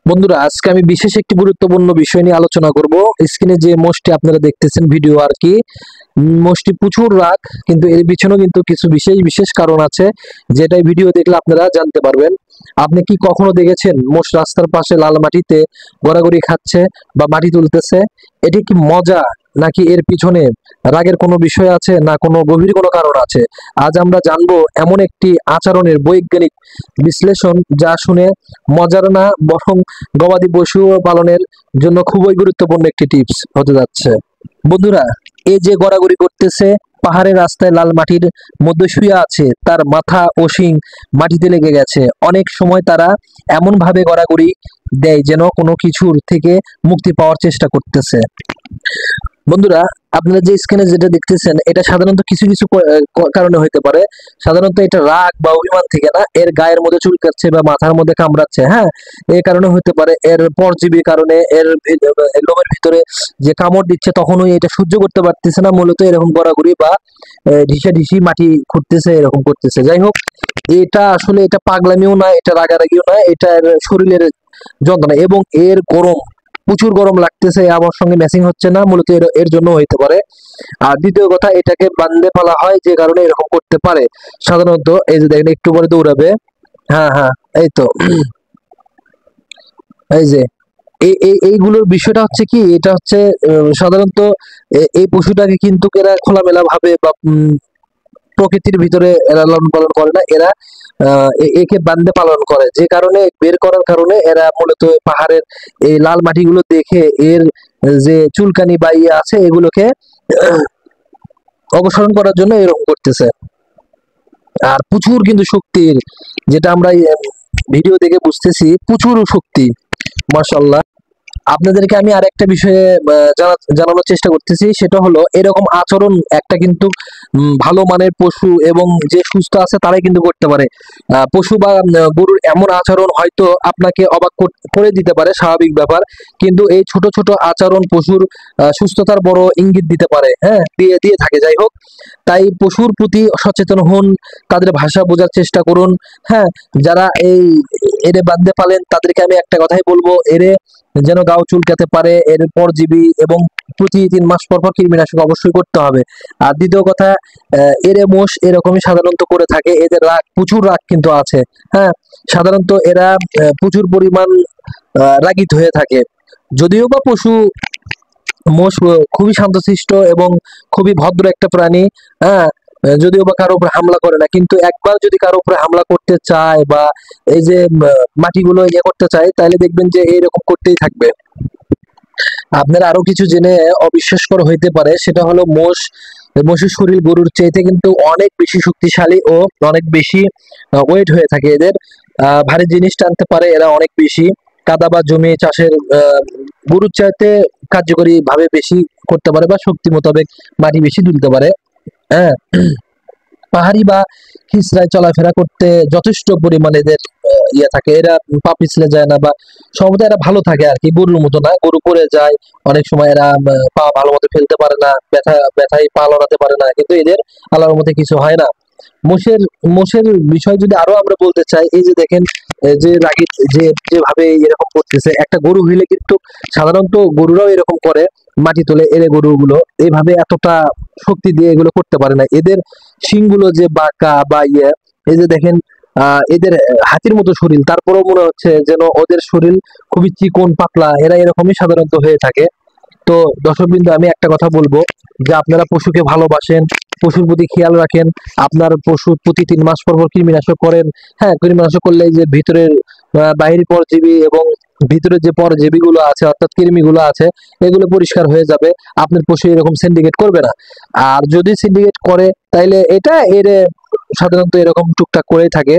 বন্ধুরা, আজকে আমি বিশেষ একটি গুরুত্বপূর্ণ বিষয় নিয়ে আলোচনা করব। স্ক্রিনে যে মোষটি আপনারা দেখতেছেন ভিডিও আর কি, মোষটি প্রচুর রাগ, কিন্তু এর পিছনেও কিন্তু কিছু বিশেষ বিশেষ কারণ আছে, যেটাই ভিডিও দেখলে আপনারা জানতে পারবেন। আপনি কি কখনো দেখেছেন মোষ রাস্তার পাশে লাল মাটিতে গড়াগড়ি খাচ্ছে বা মাটি তুলতেছে? এটি কি মজা, নাকি এর পিছনে রাগের কোনো বিষয় আছে, না কোনো গভীর কোনো কারণ আছে? আজ আমরা জানবো এমন একটি আচরণের বৈজ্ঞানিক বিশ্লেষণ, যা শুনে মজার না, বরং গবাদি পশু পালনের জন্য খুবই গুরুত্বপূর্ণ একটি টিপস হতে যাচ্ছে। বন্ধুরা, এই যে গড়াগড়ি করতেছে, পাহাড়ের রাস্তায় লাল মাটির মধ্যে শুয়ে আছে, তার মাথা ও শিং মাটিতে লেগে গেছে। অনেক সময় তারা এমন ভাবে গড়াগড়ি দেয় যেন কোনো কিছুর থেকে মুক্তি পাওয়ার চেষ্টা করতেছে। বন্ধুরা, আপনারা যে স্ক্রিনে যেটা দেখতেছেন, এটা সাধারণত কিছু কিছু কারণে হইতে পারে। সাধারণত এটা রাগ বা অভিমান থেকে না, এর গায়ের মধ্যে চুলকাচ্ছে বা মাথার মধ্যে কামড়াচ্ছে, হ্যাঁ, এই কারণে হতে পারে। এর পরজীবীর কারণে, এর লোমের ভিতরে যে কামড় দিচ্ছে, তখনই এটা সহ্য করতে পারতেছে না, মূলত এরকম গড়াগড়ি বা ঢিসা ঢিসি মাটি খুঁড়তেছে, এরকম করতেছে। যাই হোক, এটা আসলে এটা পাগলামিও না, এটা রাগারাগিও না, এটা এর শরীরের যন্ত্রণা, এবং এর গরম, প্রচুর গরম লাগতেছে, আমার সঙ্গে ম্যাচিং হচ্ছে না, মূলত এর জন্য হইতে পারে। আর দ্বিতীয় কথা, এটাকে বান্ধে ফেলা হয়, যে কারণে এরকম করতে পারে। সাধারণত এই যে দেখেন, একটু পরে দৌড়াবে। হ্যাঁ হ্যাঁ, এই তো, এই যে এইগুলোর বিষয়টা হচ্ছে কি, এটা হচ্ছে সাধারণত এই পশুটাকে কিন্তু এরা খোলামেলা ভাবে বা প্রকৃতির ভিতরে এরা লালন পালন করে না, এরা একে বান্ধে পালন করে, যে কারণে বের করার কারণে এরা মূলত পাহাড়ের এই লাল মাটিগুলো দেখে এর যে চুলকানি বা ইয়ে আছে, এগুলোকে অপসারণ করার জন্য এরকম করতেছে। আর প্রচুর কিন্তু শক্তির, যেটা আমরা ভিডিও দেখে বুঝতেছি, প্রচুর শক্তি, মাশাআল্লাহ। আপনাদেরকে আমি আরেকটা বিষয়ে জানানোর চেষ্টা করতেছি, সেটা হলো এরকম আচরণ একটা কিন্তু ভালো মানের পশু এবং যে সুস্থ আছে তারাই কিন্তু করতে পারে। পশু বা গরুর এমন আচরণ হয়তো আপনাকে অবাক করে দিতে পারে, স্বাভাবিক ব্যাপার, কিন্তু এই ছোট ছোট আচরণ পশুর সুস্থতার বড় ইঙ্গিত দিতে পারে, হ্যাঁ, দিয়ে দিয়ে থাকে। যাই হোক, তাই পশুর প্রতি সচেতন হন, তাদের ভাষা বোঝার চেষ্টা করুন। হ্যাঁ, যারা এরে বাঁধতে পারেন, তাদেরকে আমি একটা কথাই বলবো, এরে যেন গাও চুলকাতে পারে, এর পরজীবী এবং প্রতি 3 মাস পর পর কৃমিনাশক অবশ্যই করতে হবে। আর দ্বিতীয় কথা, এরে মোষ এরকমই সাধারণত করে থাকে, এদের রাগ, প্রচুর রাগ কিন্তু আছে। হ্যাঁ, সাধারণত এরা প্রচুর পরিমাণ রাগিত হয়ে থাকে। যদিও বা পশু মোষ খুবই শান্তশিষ্ট এবং খুবই ভদ্র একটা প্রাণী, হ্যাঁ, যদিও বা কারো উপর হামলা করে না, কিন্তু একবার যদি কারো উপরে হামলা করতে চায় বা এই যে মাটিগুলো ইয়ে করতে চায়, তাহলে দেখবেন যে এইরকম করতেই থাকবে। আপনারা আরো কিছু জেনে অবিশ্বাসকর হইতে পারে, সেটা হলো মোষের শরীর গরুর চাইতে কিন্তু অনেক বেশি শক্তিশালী ও অনেক বেশি ওয়েট হয়ে থাকে এদের। ভারী জিনিস টানতে পারে এরা অনেক বেশি। কাদা বা জমি চাষের গরুর চাইতে কার্যকরী ভাবে বেশি করতে পারে, বা শক্তি মোতাবেক মাটি বেশি তুলতে পারে। হ্যাঁ, পাহাড়ি বা হিজড়ায় চলাফেরা করতে যথেষ্ট পরিমাণে এদের ইয়ে থাকে, এরা পা পিছলে যায় না, বা সম্ভবত এরা ভালো থাকে আর কি, গরুর মতো না, গরু পড়ে যায় অনেক সময়, এরা পা ভালো মতো ফেলতে পারে না, ব্যথায় পা লড়াতে পারে না, কিন্তু এদের আল্লাহর মধ্যে কিছু হয় না। মোষের মোষের বিষয় যদি আরো আমরা বলতে চাই, এই যে দেখেন, যে রাগি, যেভাবে এরকম করতেছে, একটা গরু হইলে কিন্তু সাধারণত গরুরাও এরকম করে, মাটি তোলে, এরে গরুগুলো এইভাবে এতটা শক্তি দিয়ে এগুলো করতে পারে না। এদের শিংগুলো যে বাঁকা বা ইয়ে, এই যে দেখেন, এদের হাতির মতো শরীর, তারপরেও মনে হচ্ছে যেন ওদের শরীর খুবই চিকন পাতলা, এরা এরকমই সাধারণত হয়ে থাকে। তো দর্শকবৃন্দ, আমি একটা কথা বলবো, যে আপনারা পশুকে ভালোবাসেন, পশুর প্রতি খেয়াল রাখেন, আপনার পশুর প্রতি 3 মাস পর পর কৃমিনাশক করেন। হ্যাঁ, কৃমিনাশক করলে যে ভিতরের বাহিরি পরজীবী এবং ভিতরে যে পরজীবী গুলো আছে, অর্থাৎ কৃমিগুলো আছে, এগুলো পরিষ্কার হয়ে যাবে। আপনার পশু এরকম সিন্ডিকেট করবে না। আর যদি সিন্ডিকেট করে, তাইলে এটা এর সাধারণত এরকম টুকটাক করেই থাকে।